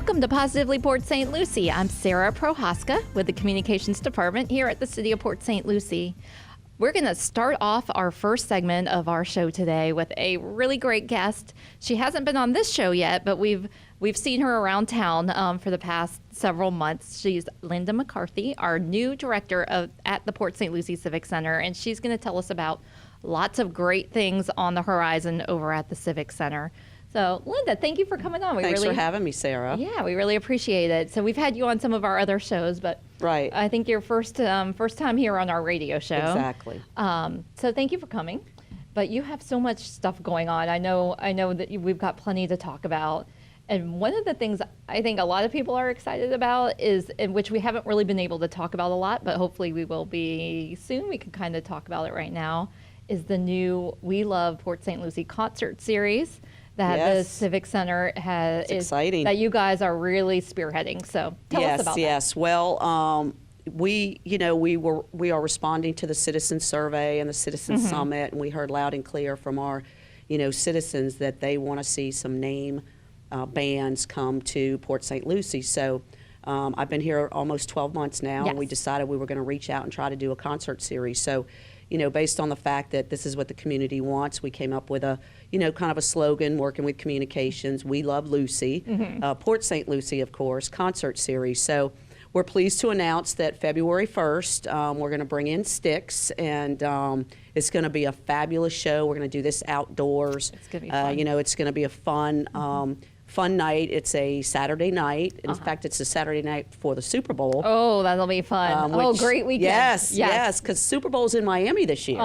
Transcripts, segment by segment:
Welcome to Positively Port St. Lucie. I'm Sarah Prohaska with the Communications Department here at the City of Port St. Lucie. We're going to start off our first segment of our show today with a really great guest. She hasn't been on this show yet, but we've seen her around town for the past several months. She's Linda McCarthy, our new director at the Port St. Lucie Civic Center, and she's going to tell us about lots of great things on the horizon over at the Civic Center. So, Linda, thank you for coming on. Thanks for having me, Sarah. Yeah, we really appreciate it. So we've had you on some of our other shows, but right. I think your first time here on our radio show. Exactly. So thank you for coming. But you have so much stuff going on. I know that we've got plenty to talk about. And one of the things I think a lot of people are excited about is, in which we haven't really been able to talk about a lot, but hopefully we will be soon. We can kind of talk about it right now, is the new We Love Port St. Lucie concert series that the Civic Center has. It's exciting. That you guys are really spearheading. So tell us about that. Yes. Well, we are responding to the Citizen Survey and the Citizen Summit, and we heard loud and clear from our, citizens that they want to see some name bands come to Port St. Lucie. So I've been here almost 12 months now, and we decided we were going to reach out and try to do a concert series. So, based on the fact that this is what the community wants, we came up with a, kind of a slogan working with communications. We love Lucie, Port St. Lucie, of course, concert series. So we're pleased to announce that February 1st, we're going to bring in Styx, and it's going to be a fabulous show. We're going to do this outdoors. It's going to be fun. It's going to be a fun night. It's a Saturday night. In fact, it's a Saturday night before the Super Bowl. Oh, that'll be fun. Great weekend. Yes, because Super Bowl's in Miami this year.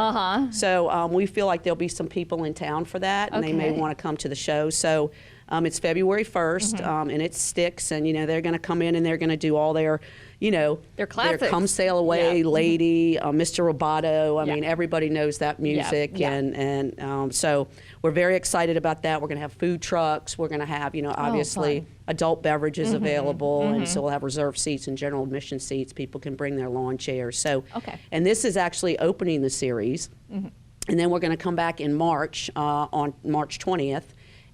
So we feel like there'll be some people in town for that, and they may want to come to the show. So it's February 1st, and it's Styx, and, they're going to come in and they're going to do all their, their classics. Their Come Sail Away, Lady, Mr. Roboto. I mean, everybody knows that music, and so we're very excited about that. We're going to have food trucks. We're going to have, obviously adult beverages available, and so we'll have reserved seats and general admission seats. People can bring their lawn chairs. So, and this is actually opening the series, and then we're going to come back in March, on March 20th.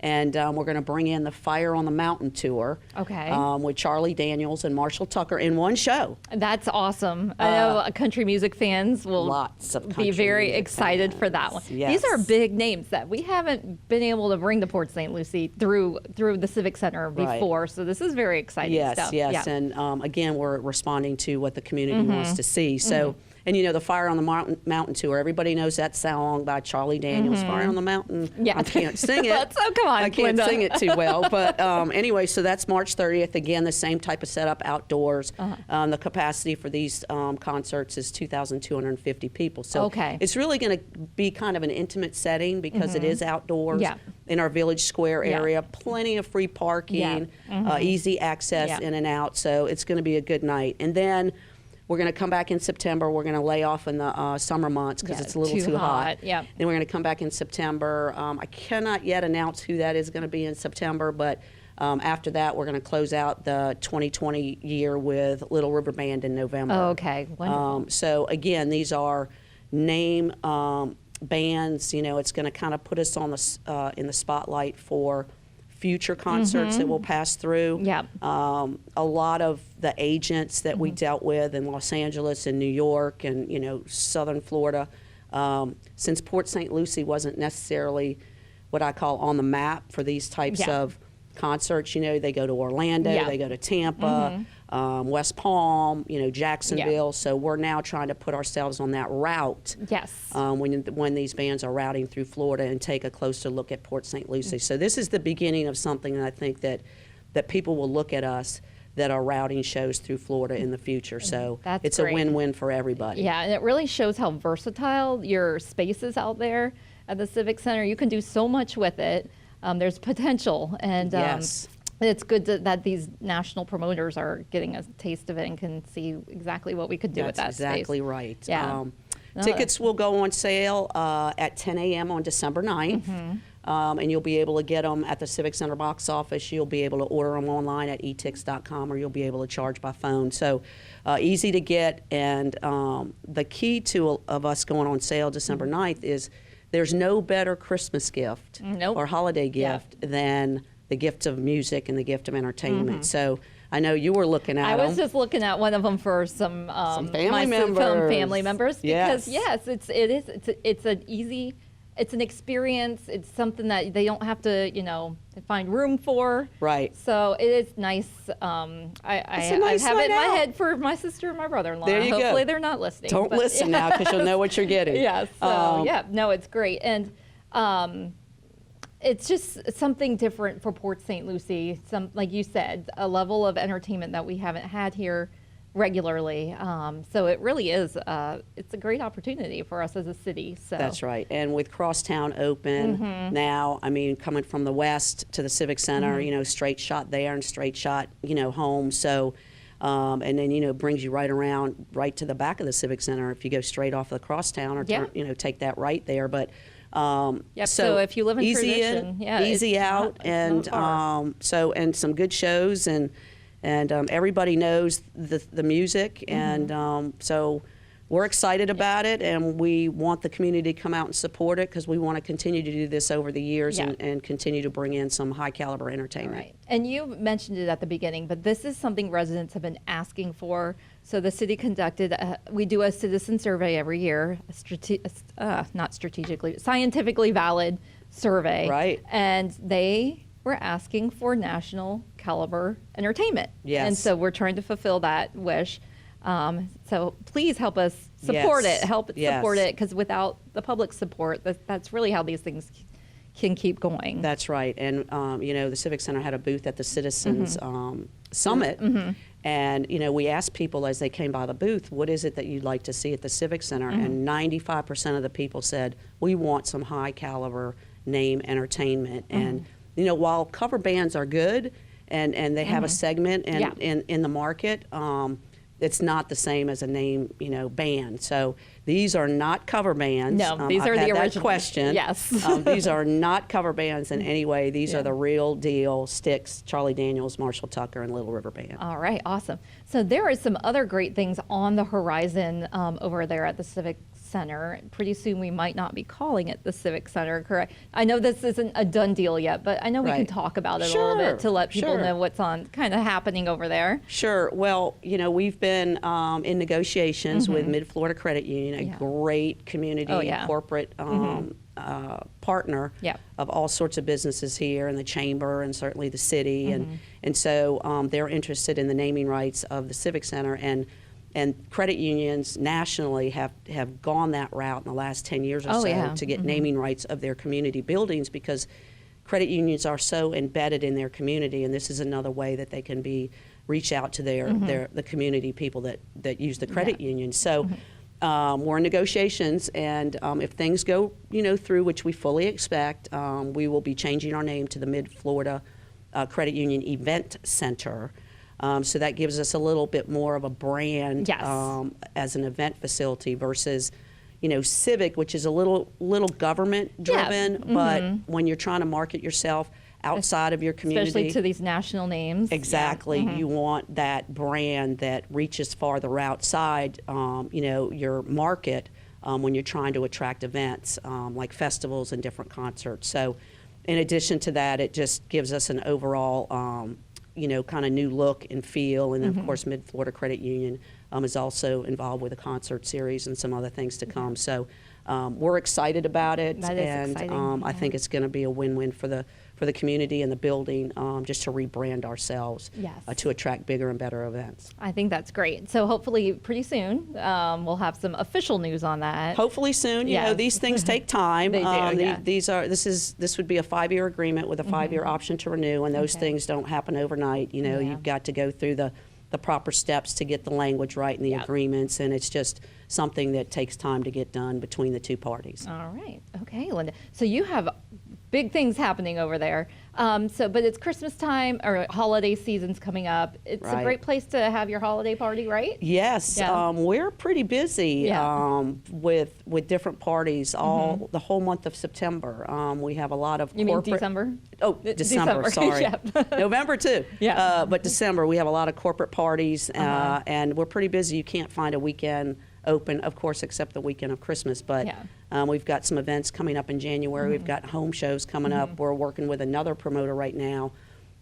And we're going to bring in the Fire on the Mountain tour with Charlie Daniels and Marshall Tucker in one show. That's awesome. I know country music fans will be very excited for that one. Yes. These are big names that we haven't been able to bring to Port St. Lucie through the Civic Center before, so this is very exciting stuff. Yes, and again, we're responding to what the community wants to see. So. And the Fire on the Mountain tour, everybody knows that song by Charlie Daniels, Fire on the Mountain. Yeah. I can't sing it. Come on, I can't Linda. sing it too well. But anyway, so that's March 30th. Again, the same type of setup outdoors. The capacity for these concerts is 2,250 people. So it's really going to be kind of an intimate setting because it is outdoors in our Village Square area. Plenty of free parking, easy access in and out. So it's going to be a good night. And then we're going to come back in September. We're going to lay off in the summer months because it's a little too hot. Then we're going to come back in September. I cannot yet announce who that is going to be in September, but after that, we're going to close out the 2020 year with Little River Band in November. Oh, okay. Wonderful. So again, these are name bands. It's going to kind of put us on the in the spotlight for future concerts that we'll pass through. A lot of the agents that we dealt with in Los Angeles and New York and Southern Florida, since Port St. Lucie wasn't necessarily what I call on the map for these types of concerts, they go to Orlando, they go to Tampa, West Palm, Jacksonville. So we're now trying to put ourselves on that route. When these bands are routing through Florida and take a closer look at Port St. Lucie. So this is the beginning of something that I think that people will look at us that are routing shows through Florida in the future. So it's a win-win for everybody. Yeah, and it really shows how versatile your space is out there at the Civic Center. You can do so much with it. There's potential, and it's good that these national promoters are getting a taste of it and can see exactly what we could do with that space. That's exactly right. Yeah. Tickets will go on sale at 10 a.m. on December 9th, and you'll be able to get them at the Civic Center box office. You'll be able to order them online at etix.com, or you'll be able to charge by phone. So easy to get, and the key of us going on sale December 9th is there's no better Christmas gift or holiday gift than the gift of music and the gift of entertainment. So I know you were looking at them. I was just looking at one of them for some family members. Some family members because Yes. it's an easy, it's an experience. It's something that they don't have to find room for. Right. So it is nice. I nice have it in my night out. head for my sister and my brother-in-law. There you go. Hopefully they're not listening. Don't listen now because you'll know what you're getting. Yeah. So no, it's great and. It's just something different for Port St. Lucie. Like you said, a level of entertainment that we haven't had here regularly. So it really is. It's a great opportunity for us as a city. So that's right. And with Crosstown open now, I mean, coming from the west to the Civic Center, straight shot there and straight shot, home. So, and then brings you right around, right to the back of the Civic Center if you go straight off of the Crosstown or turn, take that right there. But so if you live in Tradition, easy out, and and some good shows, and everybody knows the music, and so we're excited about it, and we want the community to come out and support it because we want to continue to do this over the years and continue to bring in some high caliber entertainment. Right. And you mentioned it at the beginning, but this is something residents have been asking for. So the city conducted, we do a citizen survey every year, scientifically valid survey. Right. And they were asking for national caliber entertainment. Yes. And so we're trying to fulfill that wish. So please help us support it. Help support it, because without the public support, that's really how these things can keep going. That's right. And, the Civic Center had a booth at the Citizens Summit. And, we asked people as they came by the booth, what is it that you'd like to see at the Civic Center? And 95% of the people said, we want some high caliber name entertainment. And, while cover bands are good and they have a segment in the market, it's not the same as a name, band. So these are not cover bands. No, these are the original. Question. Yes. These are not cover bands in any way. These are the real deal Styx, Charlie Daniels, Marshall Tucker, and Little River Band. All right, awesome. So there are some other great things on the horizon over there at the Civic Center. Pretty soon we might not be calling it the Civic Center, correct? I know this isn't a done deal yet, but I know we can talk about it a little bit to let people know what's kind of happening over there. Sure. Well, we've been in negotiations with Mid-Florida Credit Union, a great community corporate partner of all sorts of businesses here in the chamber and certainly the city. And so they're interested in the naming rights of the Civic Center, and credit unions nationally have gone that route in the last 10 years or to get naming rights of their community buildings, because credit unions are so embedded in their community, and this is another way that they can reach out to the community people that use the credit union. So we're in negotiations, and if things go through, which we fully expect, we will be changing our name to the Mid-Florida Credit Union Event Center. So that gives us a little bit more of a brand as an event facility versus, Civic, which is a little government driven, but when you're trying to market yourself outside of your community, especially to these national names, you want that brand that reaches farther outside, your market when you're trying to attract events like festivals and different concerts. So, in addition to that, it just gives us an overall kind of new look and feel. And then, of course, Mid-Florida Credit Union is also involved with a concert series and some other things to come. So we're excited about it. That is exciting. I think it's going to be a win-win for the community and the building, just to rebrand ourselves to attract bigger and better events. I think that's great. So hopefully pretty soon we'll have some official news on that. Hopefully soon. You know, these things take time. They do, This would be a 5-year agreement with a 5-year option to renew, and those things don't happen overnight. You've got to go through the proper steps to get the language right in the agreements, and it's just something that takes time to get done between the two parties. All right. Okay, Linda. So you have big things happening over there. But it's Christmas time, or holiday season's coming up. It's a great place to have your holiday party, right? Yes. Yeah. We're pretty busy with different parties the whole month of September. We have a lot of You mean December? Oh, December, sorry. November too. Yeah. But December, we have a lot of corporate parties, and we're pretty busy. You can't find a weekend open, of course, except the weekend of Christmas. But we've got some events coming up in January. We've got home shows coming up. We're working with another promoter right now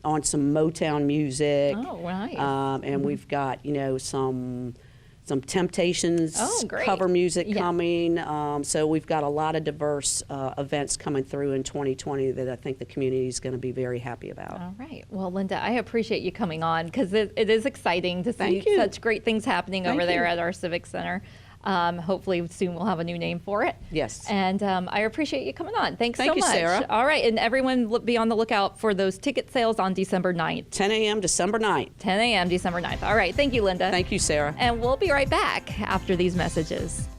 on some Motown music. Oh, nice. And we've got, some Temptations cover music coming. So we've got a lot of diverse events coming through in 2020 that I think the community is going to be very happy about. All right. Well, Linda, I appreciate you coming on because it is exciting to see such great things happening over there at our Civic Center. Hopefully soon we'll have a new name for it. Yes. And I appreciate you coming on. Thanks so much. Thank you, Sarah. All right. And everyone be on the lookout for those ticket sales on December 9th. 10 a.m. December 9th. 10 a.m. December 9th. All right. Thank you, Linda. Thank you, Sarah. And we'll be right back after these messages.